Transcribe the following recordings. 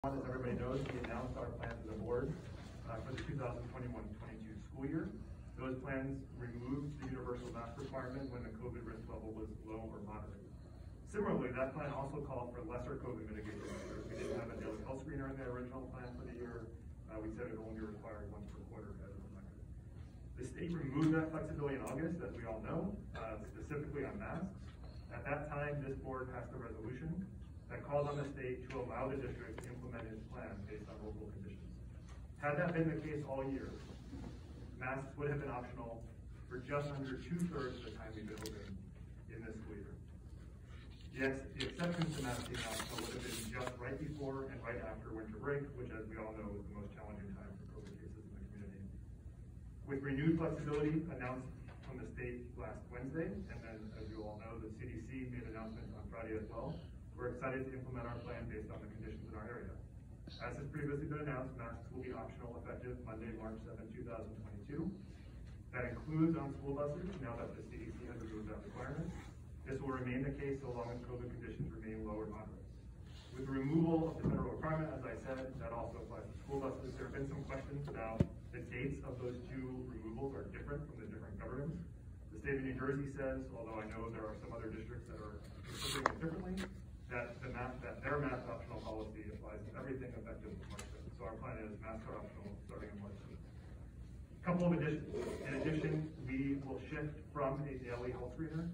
As everybody knows, we announced our plans to the board for the 2021-22 school year. Those plans removed the universal mask requirement when the COVID risk level was low or moderate. Similarly, that plan also called for lesser COVID mitigation measures. We didn't have a daily health screener in the original plan for the year. We said it only required once per quarter as a reminder. The state removed that flexibility in August, as we all know, specifically on masks. At that time, this board passed a resolution that calls on the state to allow the district to implement its plan based on local conditions. Had that been the case all year, masks would have been optional for just under 2/3 of the time we've been open in this school year. The exceptions to masks being optional would have been just right before and right after winter break, which, as we all know, is the most challenging time for COVID cases in the community. With renewed flexibility announced from the state last Wednesday, and then, as you all know, the CDC made announcements on Friday as well, we're excited to implement our plan based on the conditions in our area. As has previously been announced, masks will be optional effective Monday, March 7, 2022. That includes on school buses, now that the CDC has removed that requirement. This will remain the case so long as COVID conditions remain low or moderate. With the removal of the federal requirement, as I said, that also applies to school buses. There have been some questions about the dates of those two removals are different from the different governments. The state of New Jersey says, although I know there are some other districts that are interpreting it differently, that their mask optional policy applies to everything effective March 7th. So our plan is masks are optional starting in March 7th. A couple of additions. In addition, we will shift from a daily health screener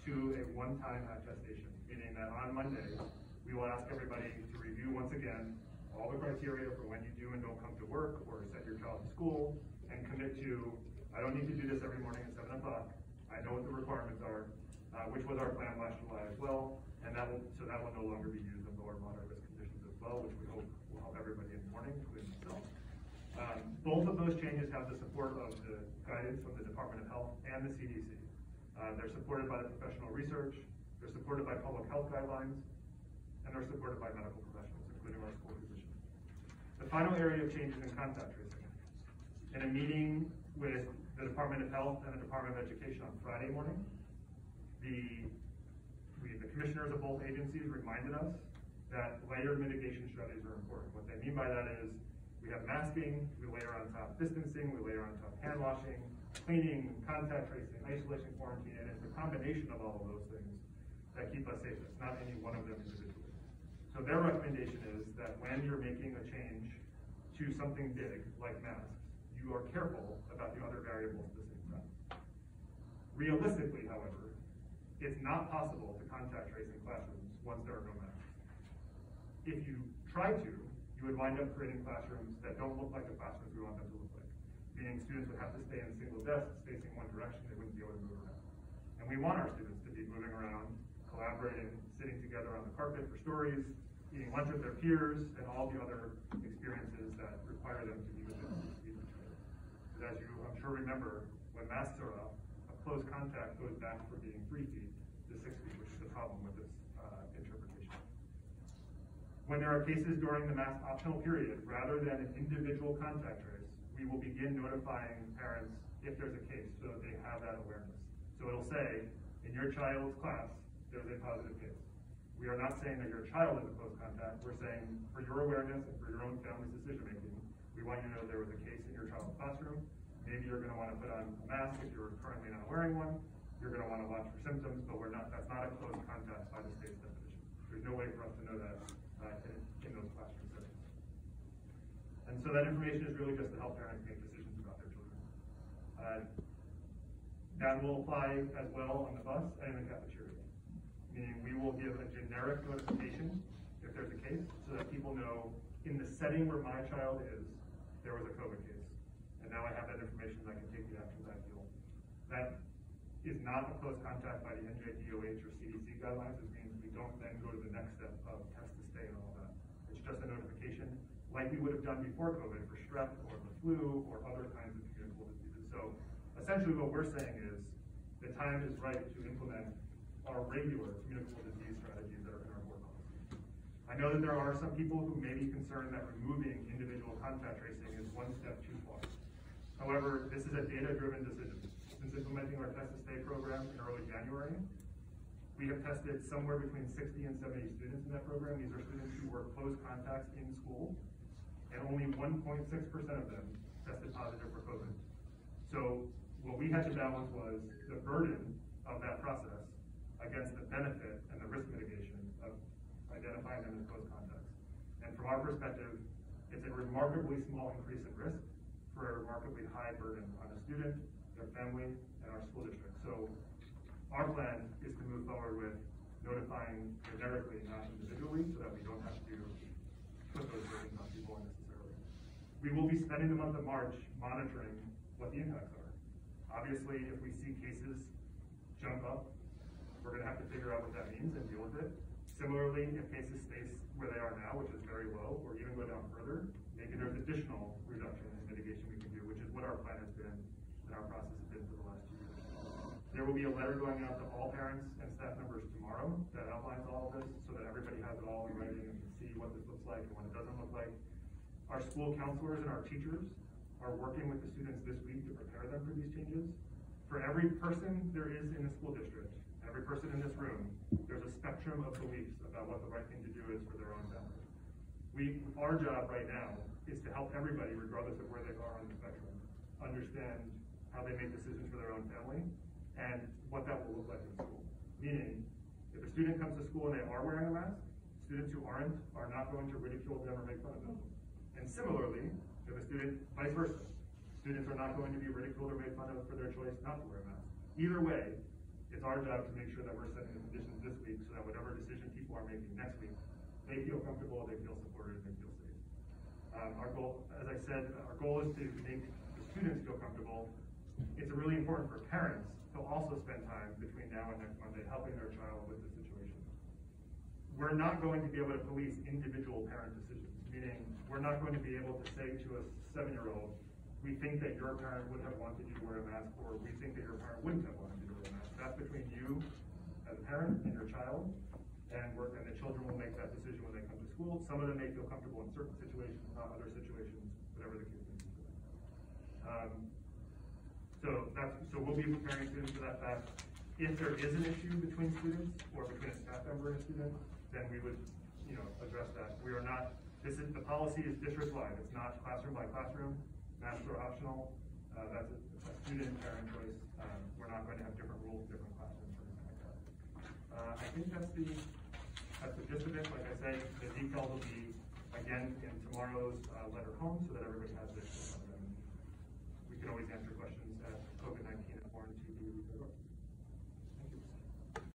to a one-time attestation, meaning that on Monday, we will ask everybody to review once again all the criteria for when you do and don't come to work or send your child to school and commit to, I don't need to do this every morning at 7 o'clock. I know what the requirements are, which was our plan last July as well. And that will no longer be used in lower moderate risk conditions as well, which we hope will help everybody in the morning, including myself. Both of those changes have the support of the guidance from the Department of Health and the CDC. They're supported by the professional research, they're supported by public health guidelines, and they're supported by medical professionals, including our school physicians. The final area of change is in contact tracing. In a meeting with the Department of Health and the Department of Education on Friday morning, the commissioners of both agencies reminded us that layered mitigation strategies are important. What they mean by that is we have masking, we layer on top distancing, we layer on top hand washing, cleaning, contact tracing, isolation, quarantine, and it's a combination of all of those things that keep us safe. It's not any one of them individually. So their recommendation is that when you're making a change to something big, like masks, you are careful about the other variables at the same time. Realistically, however, it's not possible to contact trace in classrooms once there are no masks. If you try to, you would wind up creating classrooms that don't look like the classrooms we want them to look like. Meaning students would have to stay in single desks, facing one direction, they wouldn't be able to move around. And we want our students to be moving around, collaborating, sitting together on the carpet for stories, eating lunch with their peers, and all the other experiences that require them to be within 6 feet of each other. But as you, I'm sure, remember, when masks are up, close contact goes back from being 3 feet to 6 feet, which is the problem with this interpretation. When there are cases during the mask optional period, rather than an individual contact trace, we will begin notifying parents if there's a case so that they have that awareness. So it'll say, in your child's class, there's a positive case. We are not saying that your child is a close contact. We're saying, for your awareness and for your own family's decision making, we want you to know there was a case in your child's classroom. Maybe you're going to want to put on a mask if you're currently not wearing one. You're going to want to watch for symptoms, but that's not a close contact by the state's definition. There's no way for us to know that in those classroom settings. And so that information is really just to help parents make decisions about their children. That will apply as well on the bus and in the cafeteria. Meaning we will give a generic notification if there's a case so that people know in the setting where my child is, there was a COVID case. And now I have that information and I can take the actions I feel. That is not a close contact by the NJDOH or CDC guidelines. It means we don't then go to the next step of test to stay and all that. It's just a notification like we would have done before COVID for strep or the flu or other kinds of communicable diseases. So essentially what we're saying is the time is right to implement our regular communicable disease strategies that are in our board policy. I know that there are some people who may be concerned that removing individual contact tracing is one step too far. However, this is a data-driven decision. Since implementing our Test to Stay program in early January, We have tested somewhere between 60 and 70 students in that program. These are students who were close contacts in school, and only 1.6% of them tested positive for COVID. So what we had to balance was the burden of that process against the benefit and the risk mitigation of identifying them as close contacts. And from our perspective, it's a remarkably small increase in risk for a remarkably high burden on a student, their family, and our school district. So our plan is to move forward with notifying generically, not individually, so that we don't have to put those burdens on people unnecessarily. We will be spending the month of March monitoring what the impacts are. Obviously, if we see cases jump up, we're going to have to figure out what that means and deal with it. Similarly, if cases stay where they are now, which is very low, or even go down further, maybe there's additional reduction and mitigation we can do, which is what our plan has been and our process has been for the last 2 years. There will be a letter going out to all parents and staff members tomorrow that outlines all of this so that everybody has it all in writing and can see what this looks like and what it doesn't look like. Our school counselors and our teachers are working with the students this week to prepare them for these changes. For every person there is in the school district, every person in this room, there's a spectrum of beliefs about what the right thing to do is for their own family. Our job right now is to help everybody, regardless of where they are on the spectrum, understand how they make decisions for their own family and what that will look like in school. Meaning, if a student comes to school and they are wearing a mask, students who aren't are not going to ridicule them or make fun of them. And similarly, if a student, vice versa, students are not going to be ridiculed or made fun of for their choice not to wear a mask. Either way, it's our job to make sure that we're setting the conditions this week so that whatever decision people are making next week, they feel comfortable, they feel supported, and they feel safe. Our goal, as I said, our goal is to make the students feel comfortable. It's really important for parents to also spend time between now and next Monday helping their child with the situation. We're not going to be able to police individual parent decisions, meaning we're not going to be able to say to a 7-year-old, we think that your parent would have wanted you to wear a mask, or we think that your parent wouldn't have wanted you to wear a mask. That's between you as a parent and your child, and the children will make that decision when they come to school. Some of them may feel comfortable in certain situations, not other situations, whatever the case may be. So we'll be preparing students for that fact. If there is an issue between students or between a staff member and a student, then we would, address that. We are not. The policy is district-wide. It's not classroom by classroom. Masks are optional. That's a student parent choice. We're not going to have different rules, different classrooms, or anything like that. I think that's the gist of it. Like I say, the details will be again in tomorrow's letter home, so that everybody has it. We can always answer questions at COVID-19.